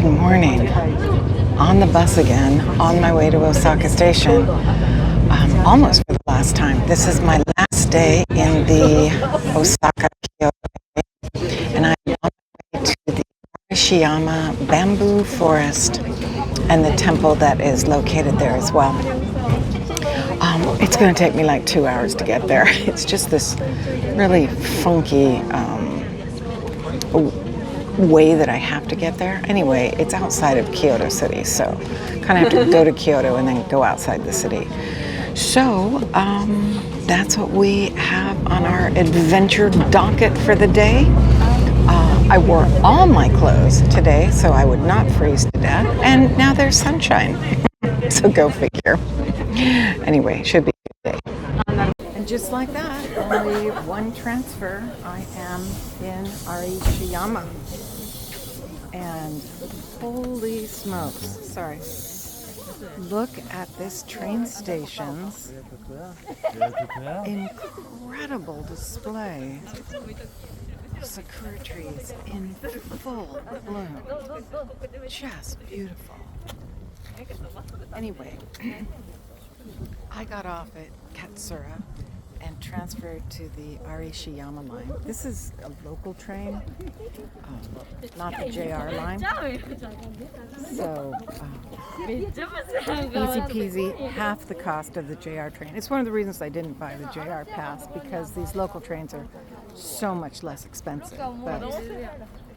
Good morning. On the bus again, on my way to Osaka Station, almost for the last time. This is my last day in the Osaka Kyoto area, and I'm on my way to the Arashiyama bamboo forest and the temple that is located there as well. It's going to take me like 2 hours to get there. It's just this really funky way that I have to get there. Anyway, it's outside of Kyoto City, so kind of have to go to Kyoto and then go outside the city. So that's what we have on our adventure docket for the day. I wore all my clothes today so I would not freeze to death, and now there's sunshine. So go figure. Anyway, should be a good day. And just like that, only one transfer, I am in Arashiyama. And holy smokes, sorry. Look at this train station's incredible display of sakura trees in full bloom. Just beautiful. Anyway, I got off at Katsura and transferred to the Arashiyama line. This is a local train, not the JR line. So easy peasy, half the cost of the JR train. It's one of the reasons I didn't buy the JR pass, because these local trains are so much less expensive. But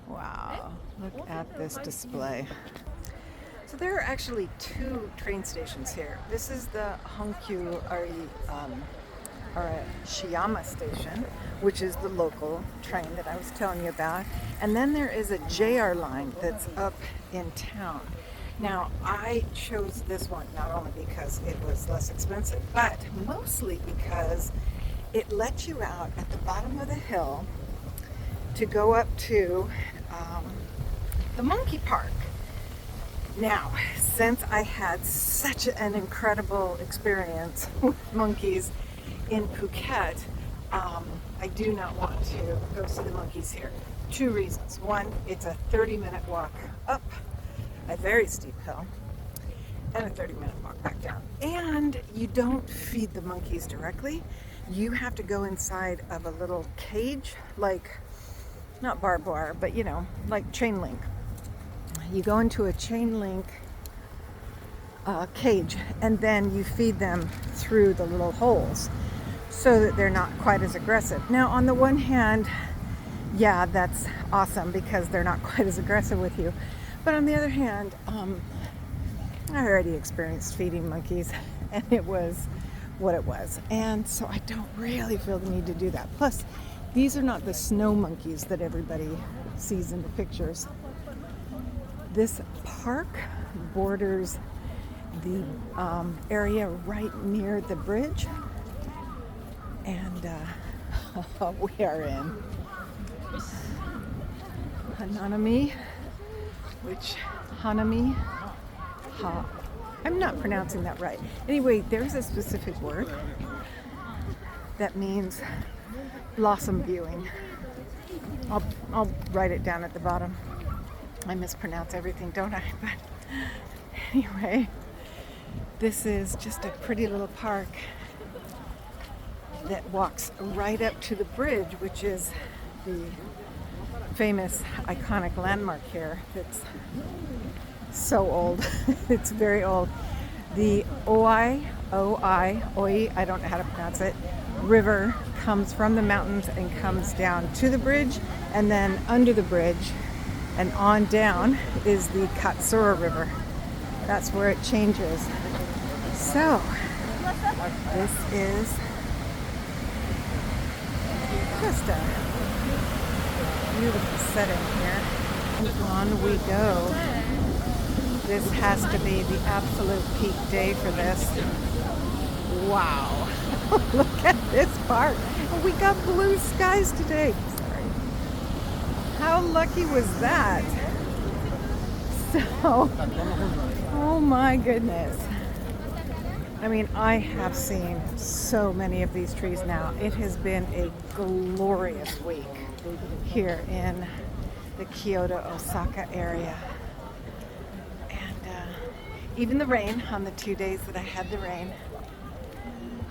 wow, look at this display. So there are actually two train stations here. This is the Honkyu Arashiyama station, which is the local train that I was telling you about. And then there is a JR line that's up in town. Now, I chose this one not only because it was less expensive, but mostly because it lets you out at the bottom of the hill to go up to the monkey park. Now, since I had such an incredible experience with monkeys in Phuket, I do not want to go see the monkeys here. Two reasons. One, it's a 30-minute walk up a very steep hill and a 30-minute walk back down. And you don't feed the monkeys directly. You have to go inside of a little cage, like, not barbed wire, but you know, like chain link. You go into a chain link cage, and then you feed them through the little holes so that they're not quite as aggressive. Now, on the one hand, yeah, that's awesome because they're not quite as aggressive with you. But on the other hand, I already experienced feeding monkeys, and it was what it was. And so I don't really feel the need to do that. Plus, these are not the snow monkeys that everybody sees in the pictures. This park borders the area right near the bridge, and we are in Hanami, I'm not pronouncing that right. Anyway, there's a specific word that means blossom viewing. I'll write it down at the bottom. I mispronounce everything, don't I? But anyway, this is just a pretty little park that walks right up to the bridge, which is the famous iconic landmark here that's so old. It's very old. The Oi, I don't know how to pronounce it, river comes from the mountains and comes down to the bridge, and then under the bridge and on down is the Katsura River. That's where it changes. So, this is just a beautiful setting here. And on we go. This has to be the absolute peak day for this. Wow. Look at this park. We got blue skies today. Sorry. How lucky was that? So, oh my goodness. I mean, I have seen so many of these trees now. It has been a glorious week here in the Kyoto, Osaka area. Even the rain on the 2 days that I had the rain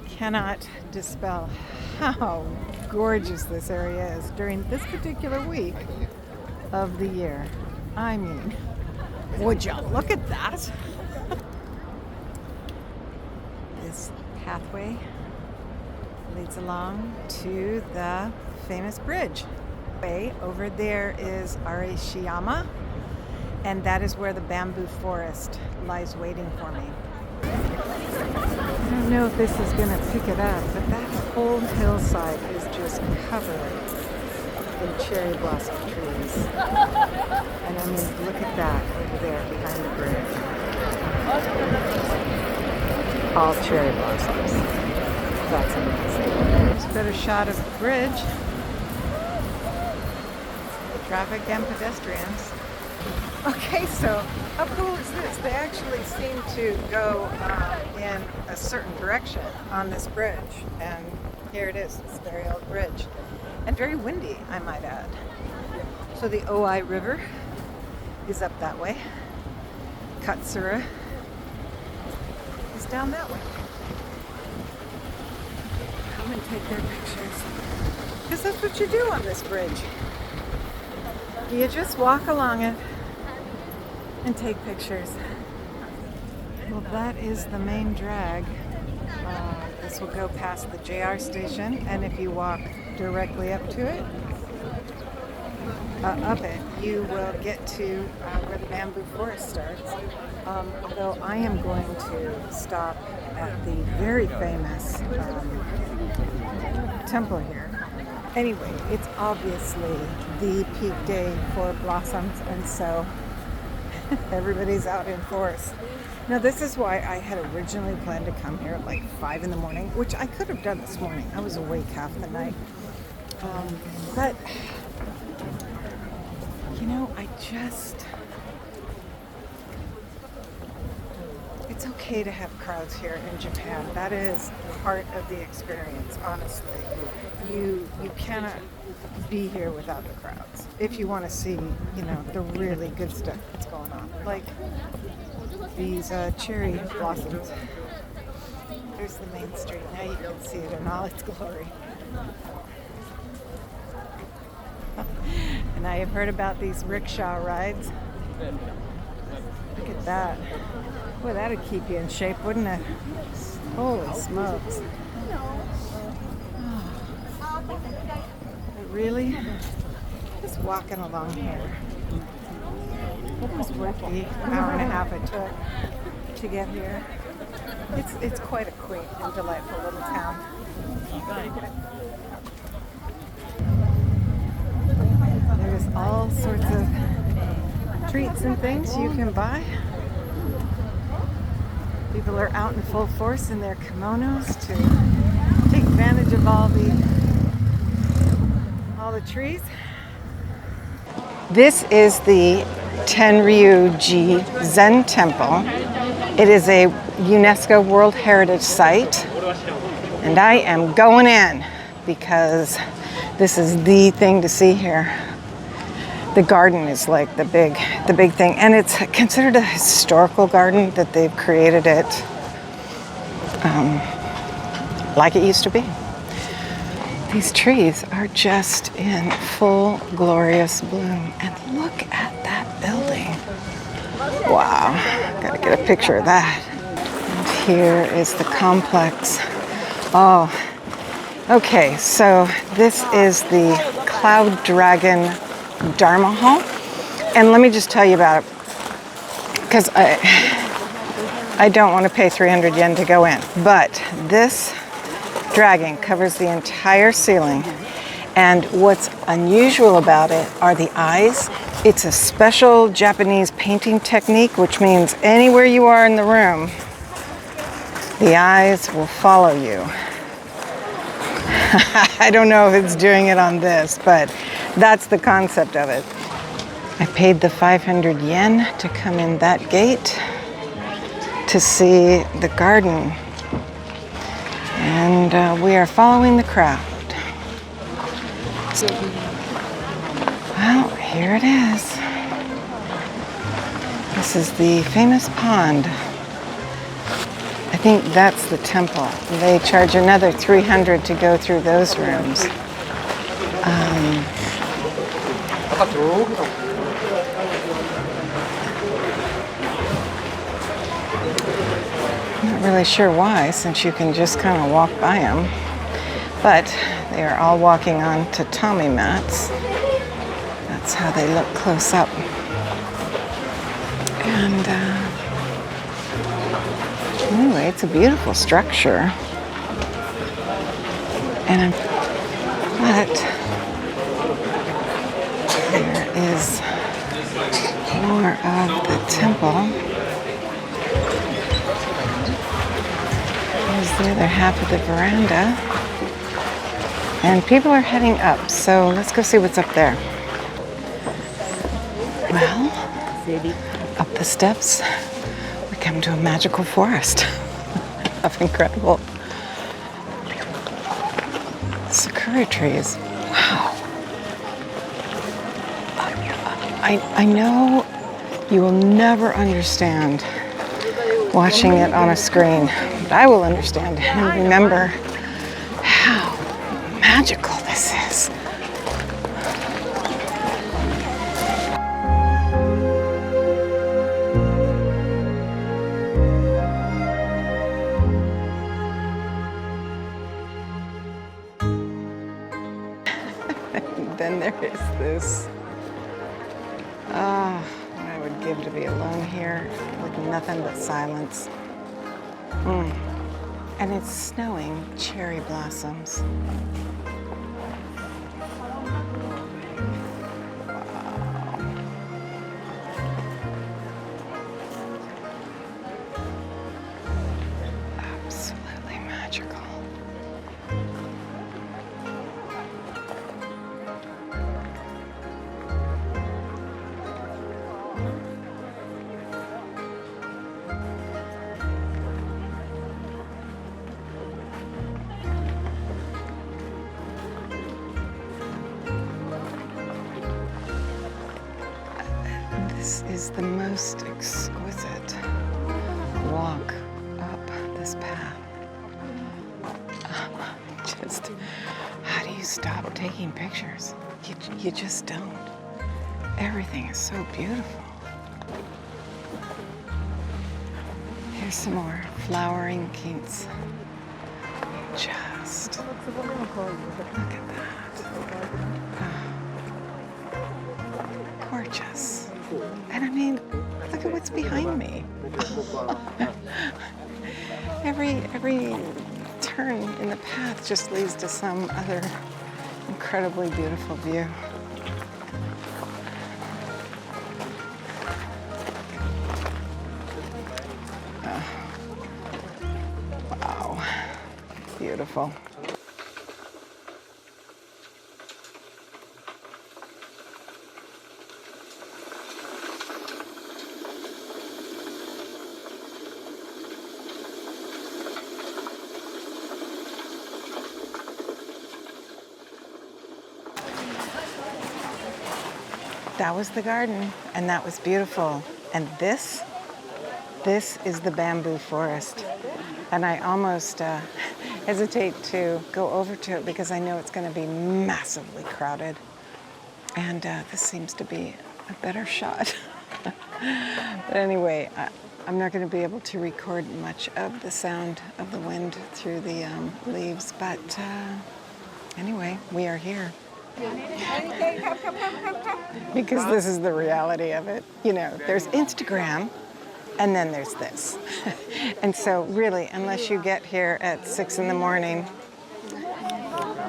cannot dispel how gorgeous this area is during this particular week of the year. I mean, would you look at that? This pathway leads along to the famous bridge. Over there is Arashiyama, and that is where the bamboo forest lies waiting for me. I don't know if this is going to pick it up, but that whole hillside is just covered in cherry blossom trees. And I mean, look at that over there behind the bridge. All cherry blossoms. That's amazing. There's a better shot of the bridge. Traffic and pedestrians. Okay, so how cool is this? They actually seem to go in a certain direction on this bridge. And here it is, this very old bridge. And very windy, I might add. So the Oi River is up that way. Katsura is down that way. Come and take their pictures. Because that's what you do on this bridge. You just walk along it and take pictures. Well, that is the main drag. This will go past the JR station, and if you walk directly up to it, you will get to where the bamboo forest starts. Although I am going to stop at the very famous temple here. Anyway, it's obviously the peak day for blossoms, and so everybody's out in force. Now, this is why I had originally planned to come here at like 5 in the morning, which I could have done this morning. I was awake half the night. But, you know, it's okay to have crowds here in Japan. That is part of the experience, honestly. You cannot be here without the crowds if you want to see, you know, the really good stuff that's going on. Like these cherry blossoms. There's the main street. Now you can see it in all its glory. And I have heard about these rickshaw rides. Look at that. Boy, that'd keep you in shape, wouldn't it? Holy smokes. But really? Just walking along here. It was worth the hour and a half it took to get here. It's quite a quaint and delightful little town. There's all sorts of treats and things you can buy. People are out in full force in their kimonos to take advantage of all the trees. This is the Tenryu-ji Temple. It is a UNESCO World Heritage Site, and I am going in because this is the thing to see here. The garden is like the big thing, and it's considered a historical garden that they've created it like it used to be. These trees are just in full glorious bloom, and look at that building. Wow, gotta get a picture of that. And here is the complex. Oh, okay, so this is the Cloud Dragon Dharma Hall, and let me just tell you about it, because I don't want to pay 300 yen to go in, but this dragon covers the entire ceiling, and what's unusual about it are the eyes. It's a special Japanese painting technique, which means anywhere you are in the room, the eyes will follow you. I don't know if it's doing it on this, but that's the concept of it. I paid the 500 yen to come in that gate to see the garden. And we are following the crowd. Well, here it is. This is the famous pond. think that's the temple. They charge another 300 to go through those rooms. Not really sure why, since you can just kind of walk by them. But they are all walking on tatami mats. That's how they look close up. And anyway, it's a beautiful structure. But there is more of the temple. Here's the other half of the veranda. And people are heading up, so let's go see what's up there. Well, up the steps, we come to a magical forest of incredible sakura trees. Wow. I know you will never understand watching it on a screen, but I will understand and remember how magical this is. Then there is this. What I would give to be alone here with nothing but silence. And it's snowing cherry blossoms. Wow. Absolutely magical. This is the most exquisite walk up this path. Just, how do you stop taking pictures? You just don't. Everything is so beautiful. Here's some more flowering quints. Just look at that. Gorgeous. And I mean, look at what's behind me. Every turn in the path just leads to some other incredibly beautiful view. Wow, beautiful. That was the garden, and that was beautiful. And this is the bamboo forest. And I almost hesitate to go over to it because I know it's going to be massively crowded. And this seems to be a better shot. But anyway, I'm not going to be able to record much of the sound of the wind through the leaves. But anyway, we are here. Because this is the reality of it. You know, there's Instagram, and then there's this. And so really, unless you get here at 6 in the morning,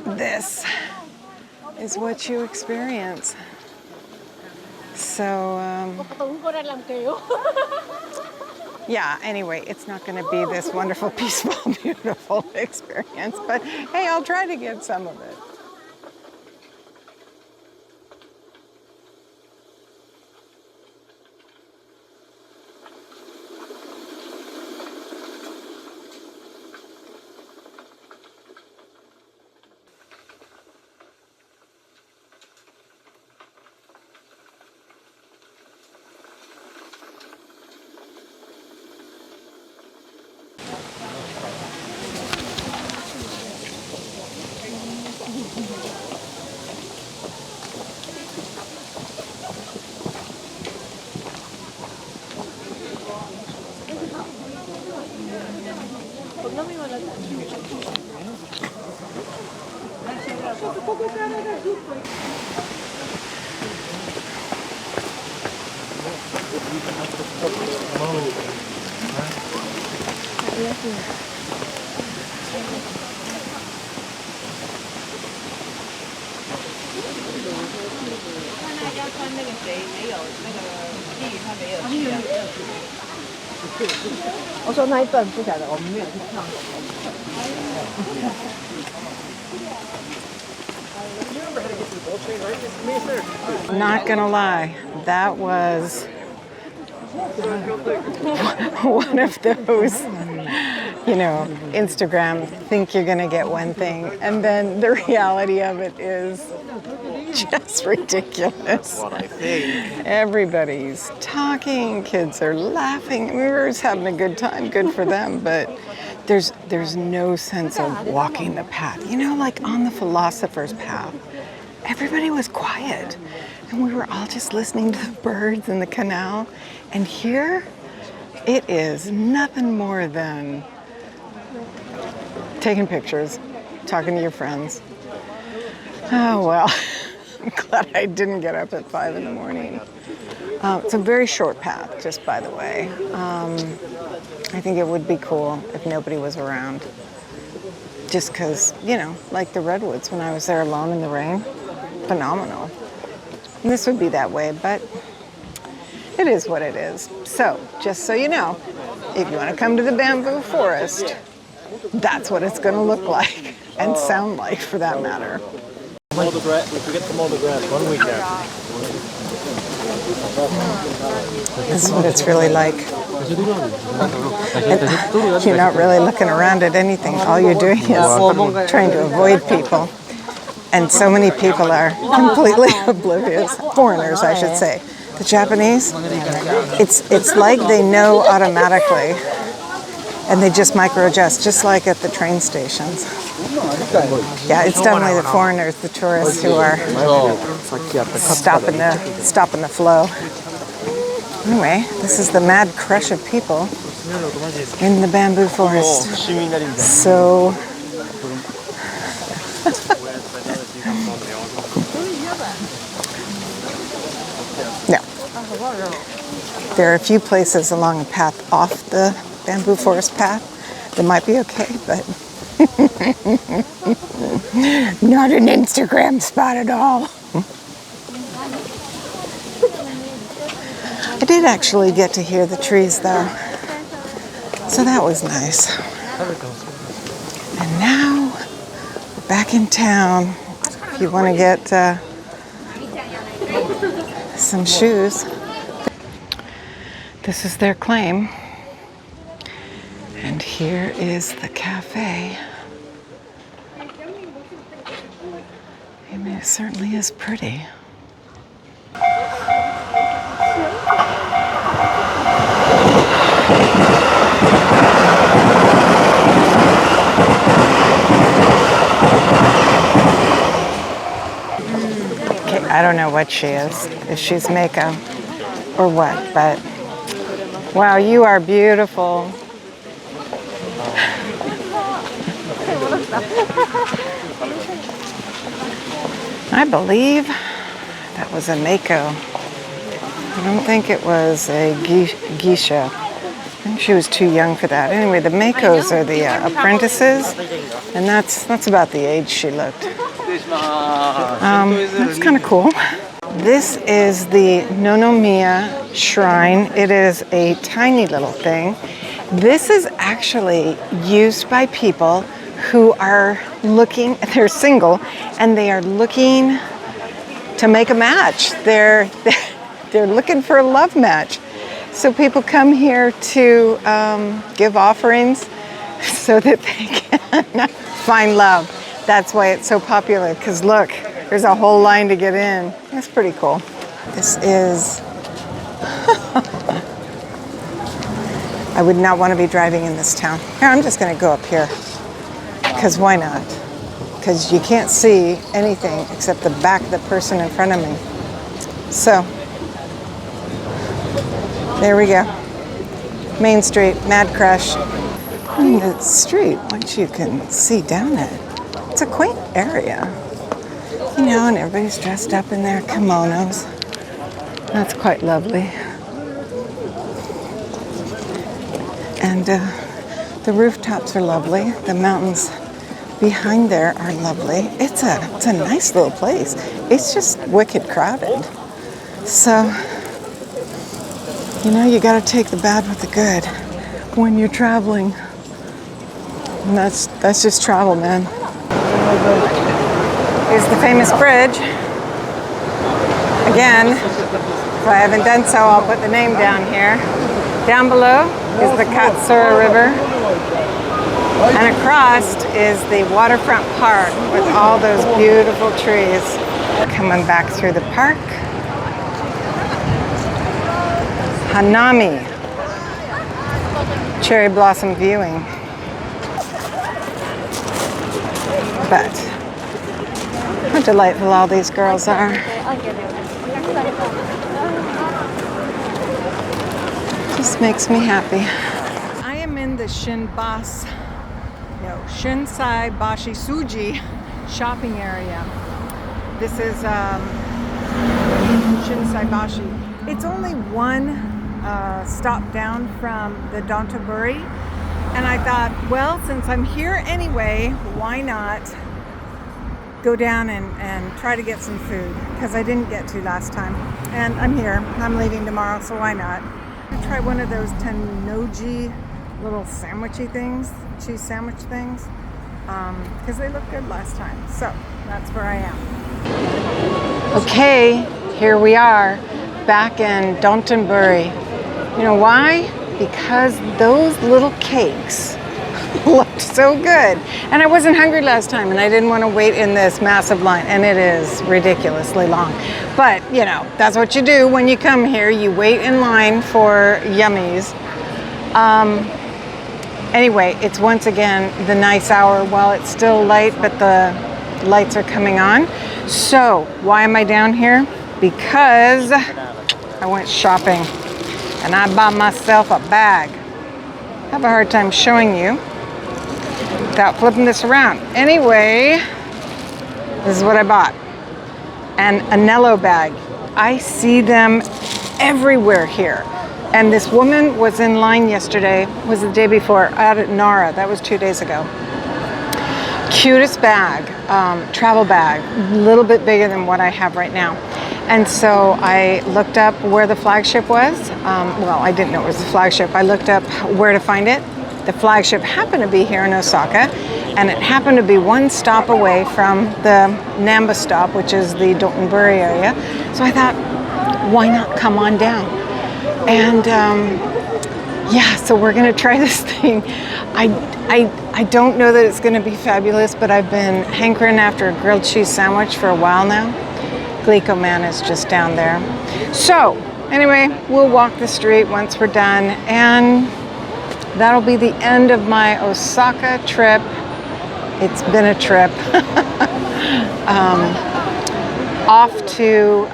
this is what you experience. So, yeah, anyway, it's not going to be this wonderful, peaceful, beautiful experience. But hey, I'll try to get some of it. 我说那一段不晓得，我们没有去看。Not gonna lie, that was one of those, you know, Instagram think you're gonna get one thing, and then the reality of it is just ridiculous. What I think. Everybody's talking, kids are laughing. We were just having a good time, good for them, but there's no sense of walking the path. You know, like on the philosopher's path, everybody was quiet, and we were all just listening to the birds in the canal. And here, it is nothing more than taking pictures, talking to your friends. Oh, well, I'm glad I didn't get up at 5 in the morning. It's a very short path, just by the way. I think it would be cool if nobody was around. Just because, you know, like the redwoods when I was there alone in the rain, phenomenal. And this would be that way, but it is what it is. So, just so you know, if you want to come to the bamboo forest, that's what it's going to look like and sound like, for that matter. We forget to mow the grass 1 week after. This is what it's really like. You're not really looking around at anything. All you're doing is trying to avoid people. And so many people are completely oblivious. Foreigners, I should say. The Japanese, it's like they know automatically, and they just micro-adjust, just like at the train stations. Yeah, it's definitely the foreigners, the tourists, who are stopping the flow. Anyway, this is the mad crush of people in the bamboo forest. So no. There are a few places along the path off the bamboo forest path that might be okay, but not an Instagram spot at all. I did actually get to hear the trees though, so that was nice. And now we're back in town. If you want to get some shoes. This is their claim. And here is the cafe. I mean, it certainly is pretty. Okay, I don't know what she is, if she's Meiko or what, but wow, you are beautiful. I believe that was a Meiko. I don't think it was a geisha. I think she was too young for that. Anyway, the Meikos are the apprentices, and that's about the age she looked. That's kind of cool. This is the Nonomiya Shrine. It is a tiny little thing. This is actually used by people who are looking, they're single, and they are looking to make a match. They're looking for a love match. So people come here to give offerings so that they can find love. That's why it's so popular, because look, there's a whole line to get in. That's pretty cool. This is, I would not want to be driving in this town. Here, I'm just going to go up here, because why not? Because you can't see anything except the back of the person in front of me. So, there we go. Main Street, Mad Crush. The street, which you can see down it. It's a quaint area. You know, and everybody's dressed up in their kimonos. That's quite lovely. And the rooftops are lovely. The mountains behind there are lovely. It's a nice little place. It's just wicked crowded. So, you know, you got to take the bad with the good when you're traveling. And that's just travel, man. Here's the famous bridge. Again, if I haven't done so, I'll put the name down here. Down below is the Katsura River. And across is the waterfront park with all those beautiful trees. Coming back through the park. Hanami. Cherry blossom viewing. But how delightful all these girls are. Just makes me happy. I am in the Shinsai Bashi Suji shopping area. This is Shinsai Bashi. It's only one stop down from the Dotonbori. And I thought, well, since I'm here anyway, why not go down and try to get some food? Because I didn't get to last time. And I'm here. I'm leaving tomorrow, so why not? I'll try one of those Tenryu-ji little sandwichy things, cheese sandwich things, because they looked good last time. So that's where I am. Okay, here we are back in Dotonbori. You know why? Because those little cakes looked so good. And I wasn't hungry last time, and I didn't want to wait in this massive line, and it is ridiculously long. But, you know, that's what you do when you come here. You wait in line for yummies. Anyway, it's once again the nice hour while it's still light, but the lights are coming on. So, why am I down here? Because I went shopping. And I bought myself a bag. I have a hard time showing you without flipping this around. Anyway, this is what I bought. An Anello bag. I see them everywhere here. And this woman was in line yesterday, was the day before, out at Nara. That was 2 days ago. Cutest bag, travel bag, a little bit bigger than what I have right now. And so I looked up where the flagship was. Well, I didn't know it was the flagship. I looked up where to find it. The flagship happened to be here in Osaka, and it happened to be one stop away from the Namba stop, which is the Dotonbori area. So I thought, why not come on down? And yeah, so we're gonna try this thing. I don't know that it's gonna be fabulous, but I've been hankering after a grilled cheese sandwich for a while now. Glico Man is just down there. So anyway, we'll walk the street once we're done, and that'll be the end of my Osaka trip. It's been a trip. Off to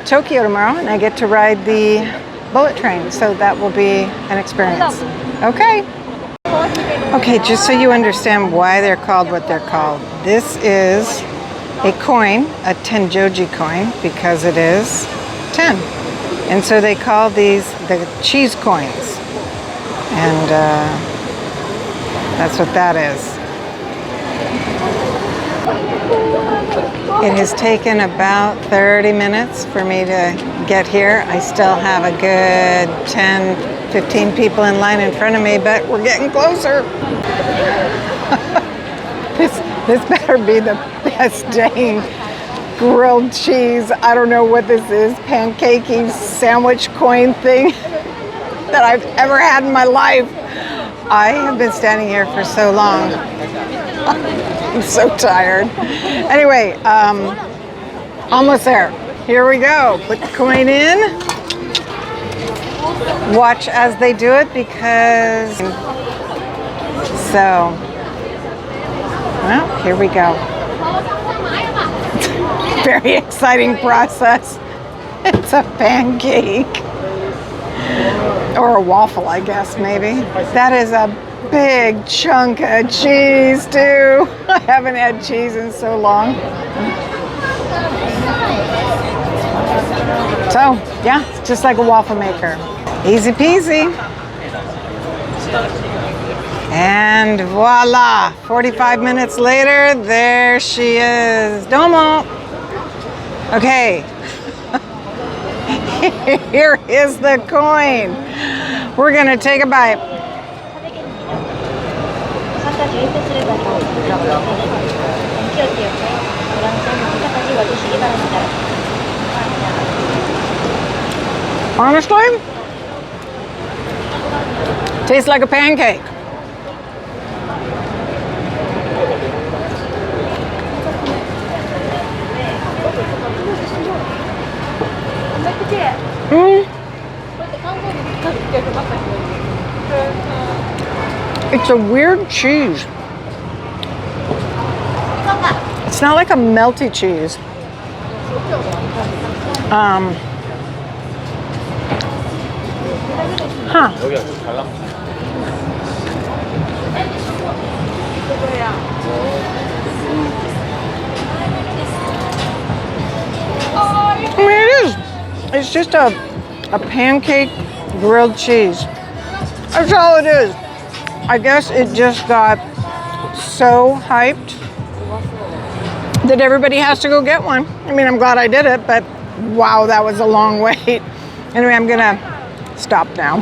Tokyo tomorrow, and I get to ride the bullet train, so that will be an experience. Okay. Okay, just so you understand why they're called what they're called. This is a coin, a Tenjoji coin, because it is 10. And so they call these the cheese coins. And that's what that is. It has taken about 30 minutes for me to get here. I still have a good 10, 15 people in line in front of me, but we're getting closer. This better be the best dang grilled cheese, I don't know what this is, pancakey sandwich coin thing that I've ever had in my life. I have been standing here for so long. I'm so tired. Anyway, almost there. Here we go. Put the coin in. Watch as they do it, because so, well, here we go. Very exciting process. It's a pancake. Or a waffle, I guess, maybe. That is a big chunk of cheese, too. I haven't had cheese in so long. So, yeah, it's just like a waffle maker. Easy peasy. And voila, 45 minutes later, there she is. Domo. Okay. Here is the coin. We're gonna take a bite. Honestly, tastes like a pancake. It's a weird cheese. It's not like a melty cheese. I mean, it is. It's just a pancake grilled cheese. That's all it is. I guess it just got so hyped that everybody has to go get one. I mean, I'm glad I did it, but wow, that was a long wait. Anyway, I'm gonna stop now.